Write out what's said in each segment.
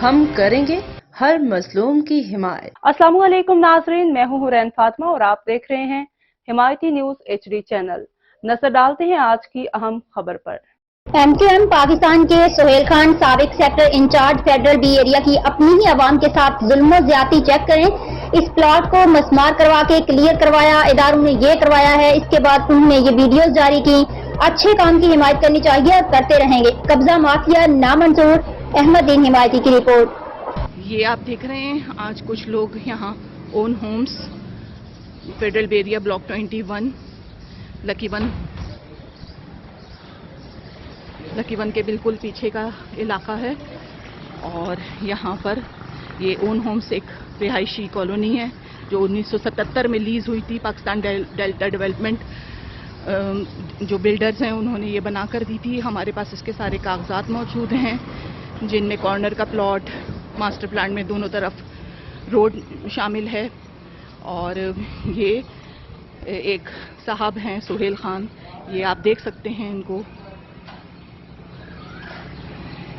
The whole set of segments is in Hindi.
हम करेंगे हर मजलूम की हिमायत। अस्सलाम वालेकुम नाजरीन, मैं हूं हुरैन फातिमा और आप देख रहे हैं हिमायती न्यूज HD चैनल। नजर डालते हैं आज की अहम खबर पर। MQM पाकिस्तान के सोहेल खान साबिक sector incharge federal B area की अपनी ही आवाम के साथ जुल्म ज्यादती चेक करें। इस प्लॉट को मसमार करवा के क्लियर करवाया, इदारों ने ये करवाया है, इसके बाद उन्होंने ये वीडियोस जारी की। अच्छे काम की हिमायत करनी चाहिए और करते रहेंगे। कब्जा माफिया नामंजूर। अहमदीन हिमायती की रिपोर्ट। ये आप देख रहे हैं, आज कुछ लोग यहाँ ओन होम्स फेडरल बे एरिया ब्लॉक 21 लकी वन के बिल्कुल पीछे का इलाका है और यहाँ पर ये ओन होम्स एक रिहायशी कॉलोनी है जो 1977 में लीज हुई थी। पाकिस्तान डेल्टा डेवलपमेंट जो बिल्डर्स हैं उन्होंने ये बना कर दी थी। हमारे पास इसके सारे कागजात मौजूद हैं जिनमें कॉर्नर का प्लॉट, मास्टर प्लान में दोनों तरफ रोड शामिल है। और ये एक साहब हैं सोहेल खान, ये आप देख सकते हैं इनको।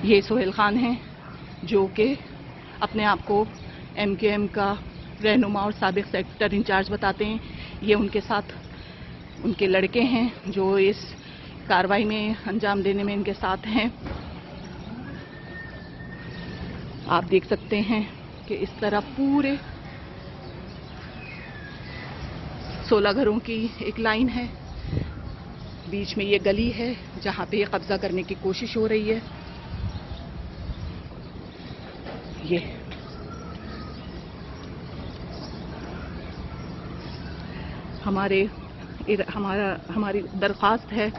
ये सोहेल खान हैं जो कि अपने आप को MQM का रहनुमा और साबिक सेक्टर इंचार्ज बताते हैं। ये उनके साथ उनके लड़के हैं जो इस कार्रवाई में अंजाम देने में इनके साथ हैं। आप देख सकते हैं कि इस तरह पूरे 16 घरों की एक लाइन है, बीच में ये गली है जहां पे ये कब्जा करने की कोशिश हो रही है। ये हमारी दरख्वास्त है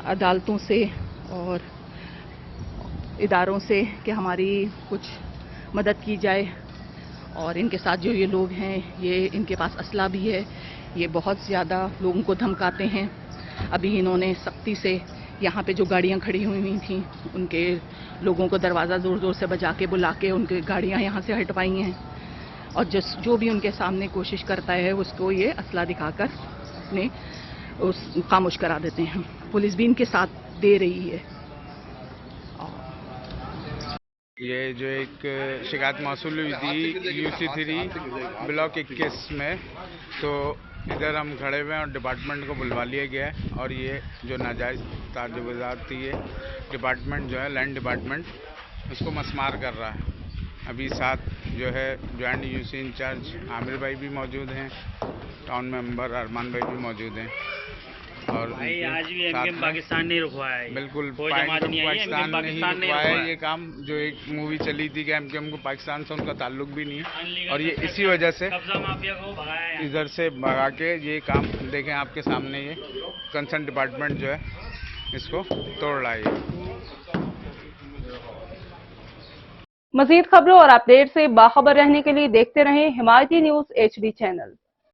अदालतों से और इदारों से कि हमारी कुछ मदद की जाए। और इनके साथ जो ये लोग हैं, ये इनके पास असला भी है, ये बहुत ज़्यादा लोगों को धमकाते हैं। अभी इन्होंने सख्ती से यहाँ पे जो गाड़ियाँ खड़ी हुई थी उनके लोगों को दरवाज़ा ज़ोर ज़ोर से बजा के बुला के उनकी गाड़ियाँ यहाँ से हटवाई हैं। और जो भी उनके सामने कोशिश करता है उसको ये असला दिखाकर ने खामोश करा देते हैं। पुलिस भी इनके साथ दे रही है। ये जो एक शिकायत मौसूल हुई थी UC3 ब्लॉक 21 में, तो इधर हम खड़े हुए हैं और डिपार्टमेंट को बुलवा लिया गया है। और ये जो नाजायज़ ताजुबात थी, ये डिपार्टमेंट जो है लैंड डिपार्टमेंट उसको मसमार कर रहा है। अभी साथ जो है जॉइंट UC इंचार्ज आमिर भाई भी मौजूद हैं, टाउन मेंबर अरमान भाई भी मौजूद हैं। और भाई आज भी MQM पाकिस्तान नहीं रुकवाया है। बिल्कुल पाकिस्तान नहीं रुकवाया है ये काम। जो एक मूवी चली थी कि MQM को पाकिस्तान से उनका ताल्लुक भी नहीं है और ये इसी वजह से कब्जा माफिया को भगाया है। इधर से भगा के ये काम देखें आपके सामने, ये कंसर्न डिपार्टमेंट जो है इसको तोड़ रहा है। मजीद खबरों और अपडेट से बाखबर रहने के लिए देखते रहें हिमायती न्यूज HD चैनल।